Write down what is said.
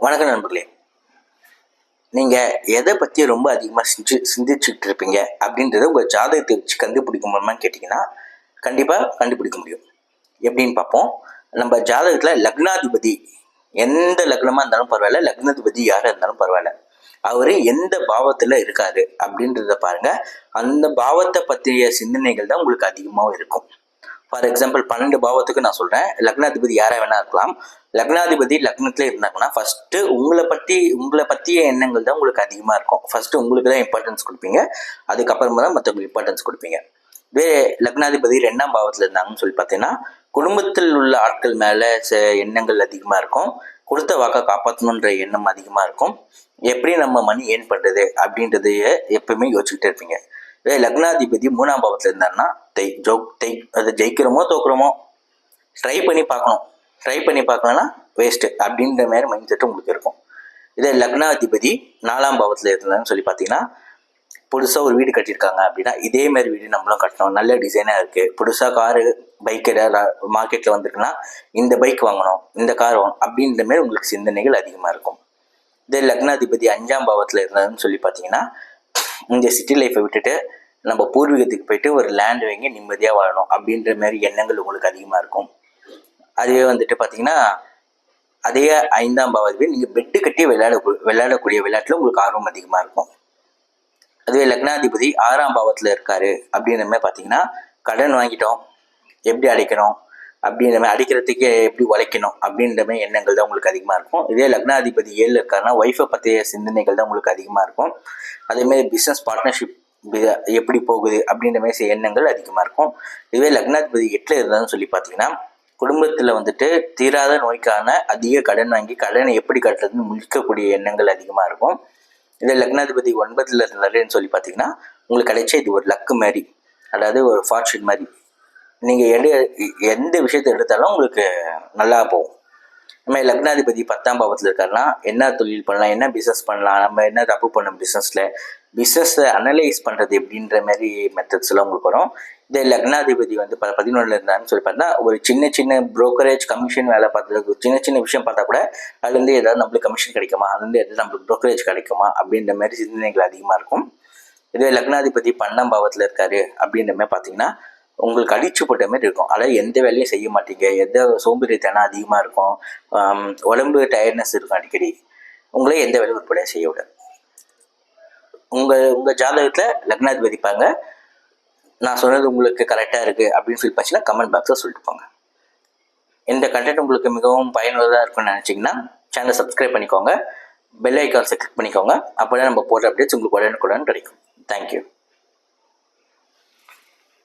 வணக்கம் நண்பர்களே. நீங்கள் எதை பற்றி ரொம்ப அதிகமாக சிந்திச்சுக்கிட்டு இருப்பீங்க அப்படின்றத உங்கள் ஜாதகத்தை வச்சு கண்டுபிடிக்க முடியுமான்னு கேட்டிங்கன்னா கண்டிப்பாக கண்டுபிடிக்க முடியும். எப்படின்னு பார்ப்போம். நம்ம ஜாதகத்தில் லக்னாதிபதி எந்த லக்னமாக இருந்தாலும் பரவாயில்ல, லக்னாதிபதி யாராக இருந்தாலும் பரவாயில்ல, அவர் எந்த பாவத்தில் இருக்காரு அப்படின்றத பாருங்கள். அந்த பாவத்தை பற்றிய சிந்தனைகள் தான் உங்களுக்கு அதிகமாக இருக்கும். ஃபார் எக்ஸாம்பிள் 12 பாவத்துக்கு நான் சொல்கிறேன். லக்னாதிபதி யாராக வேணா இருக்கலாம். லக்னாதிபதி லக்னத்தில் இருந்தாங்கன்னா ஃபஸ்ட்டு உங்களை பற்றிய எண்ணங்கள் தான் உங்களுக்கு அதிகமாக இருக்கும். ஃபஸ்ட்டு உங்களுக்கு தான் இம்பார்ட்டன்ஸ் கொடுப்பீங்க, அதுக்கப்புறமா தான் மற்றவங்களுக்கு இம்பார்ட்டன்ஸ் கொடுப்பீங்க. இதே லக்னாதிபதி 2ஆம் பாவத்தில் இருந்தாங்கன்னு சொல்லி பார்த்தீங்கன்னா குடும்பத்தில் உள்ள ஆட்கள் மேலே எண்ணங்கள் அதிகமாக இருக்கும். கொடுத்த வாக்கை காப்பாற்றணுன்ற எண்ணம் அதிகமாக இருக்கும். எப்படி நம்ம மணி ஏர்ன் பண்ணுறது அப்படின்றதைய எப்பவுமே யோசிச்சுக்கிட்டே இருப்பீங்க. லக்னாதிபதி 3ஆம் பாவத்தில் இருந்தாருன்னா அதை ஜெயிக்கிறோமோ தோக்குறோமோ ட்ரை பண்ணி பார்க்கணும். ட்ரை பண்ணி பார்க்கலன்னா வேஸ்ட்டு அப்படின்ற மாதிரி மைண்ட் செட்டு உங்களுக்கு இருக்கும். இதே லக்னாதிபதி 4ஆம் பாவத்தில் இருந்தான்னு சொல்லி பார்த்தீங்கன்னா புதுசாக ஒரு வீடு கட்டியிருக்காங்க அப்படின்னா இதே மாதிரி வீடு நம்மளும் கட்டணும், நல்ல டிசைனாக இருக்குது, புதுசாக காரு பைக் ஏதாவது மார்க்கெட்டில் வந்துருக்குன்னா இந்த பைக் வாங்கணும், இந்த கார் வாங்கணும் அப்படின்ற மாதிரி உங்களுக்கு சிந்தனைகள் அதிகமாக இருக்கும். இதே லக்னாதிபதி 5ஆம் பாவத்தில் இருந்தாருன்னு சொல்லி பார்த்தீங்கன்னா இந்த சிட்டி லைஃப்பை விட்டுட்டு நம்ம பூர்வீகத்துக்கு போயிட்டு ஒரு லேண்ட் வாங்கி நிம்மதியாக வாழணும் அப்படின்ற மாதிரி எண்ணங்கள் உங்களுக்கு அதிகமாக இருக்கும். அதுவே வந்துட்டு பார்த்தீங்கன்னா அதே 5ஆம் பாவத்தில் நீங்கள் பெட்டு கட்டி விளையாடக்கூடிய விளையாட்டில் உங்களுக்கு ஆர்வம் அதிகமாக இருக்கும். அதுவே லக்னாதிபதி 6ஆம் பாவத்தில் இருக்காரு அப்படின்ற மாதிரி பார்த்தீங்கன்னா கடன் வாங்கிட்டோம், எப்படி அடைக்கணும் அப்படின்ற மாதிரி, அடிக்கிறதுக்கே எப்படி உழைக்கணும் அப்படின்ற மாதிரி எண்ணங்கள் தான் உங்களுக்கு அதிகமாக இருக்கும். இதே லக்னாதிபதி 7 இருக்காருன்னா ஒய்ஃபை பற்றிய சிந்தனைகள் தான் உங்களுக்கு அதிகமாக இருக்கும். அதேமாதிரி பிஸ்னஸ் பார்ட்னர்ஷிப் எப்படி போகுது அப்படின்ற மாதிரி எண்ணங்கள் அதிகமாக இருக்கும். இதுவே லக்னாதிபதி 8ல் இருந்தாலும் சொல்லி பார்த்தீங்கன்னா குடும்பத்தில் வந்துட்டு தீராத நோய்க்கான அதிக கடன் வாங்கி கடனை எப்படி கட்டுறதுன்னு முழிக்கக்கூடிய எண்ணங்கள் அதிகமாக இருக்கும். இதே லக்னாதிபதி 9ல் இருந்தாருன்னு சொல்லி பார்த்தீங்கன்னா உங்களுக்கு கிடைச்ச இது ஒரு லக்கு மாதிரி, அதாவது ஒரு ஃபார்ச்சூன் மாதிரி. நீங்கள் எந்த விஷயத்தை எடுத்தாலும் உங்களுக்கு நல்லா போகும். நம்ம லக்னாதிபதி 10ஆம் பாவத்தில் இருக்காருன்னா என்ன தொழில் பண்ணலாம், என்ன பிஸ்னஸ் பண்ணலாம், நம்ம என்ன தப்பு பண்ணோம் பிஸ்னஸை அனலைஸ் பண்ணுறது எப்படின்ற மாதிரி மெத்தட்ஸ்லாம் உங்களுக்கு வரும். இதே லக்னாதிபதி 11ல் இருந்தாருன்னு சொல்லி பார்த்தா ஒரு சின்ன ப்ரோக்கரேஜ் கமிஷன் வேலை பார்த்ததுக்கு சின்ன விஷயம் பார்த்தா கூட அதுலேருந்து ஏதாவது நம்மளுக்கு கமிஷன் கிடைக்குமா, அதுலேருந்து எதாவது நம்மளுக்கு ப்ரோக்கரேஜ் கிடைக்குமா அப்படின்ற மாதிரி சிந்தனைகள் அதிகமாக இருக்கும். இதே லக்னாதிபதி 12ஆம் பாவத்தில் இருக்காரு அப்படின்ற மாதிரி பார்த்தீங்கன்னா உங்களுக்கு அடிச்சு போட்ட மாதிரி இருக்கும். அதாவது எந்த வேலையும் செய்ய மாட்டீங்க, எந்த சோம்பேறித்தனம் அதிகமாக இருக்கும், உடம்பு டயர்ட்னஸ் இருக்கும், அடிக்கடி உங்களே எந்த வேலையும் உட்படையாக செய்ய விடாது. உங்கள் ஜாதகத்தில் லக்னாதிபதி பாங்க. நான் சொன்னது உங்களுக்கு கரெக்டாக இருக்குது அப்படின்னு சொல்லி பார்த்தீங்கன்னா கமெண்ட் பாக்ஸில் சொல்லிட்டு போங்க. இந்த கண்டென்ட் உங்களுக்கு மிகவும் பயனுள்ளதாக இருக்கும்னு நினச்சிங்கன்னா சேனலை சப்ஸ்கிரைப் பண்ணிக்கோங்க, பெல் ஐக்கான்ஸை கிளிக் பண்ணிக்கோங்க. அப்போ தான் நம்ம போடுற அப்டேட்ஸ் உங்களுக்கு உடனுக்குடன் கிடைக்கும். தேங்க்யூ.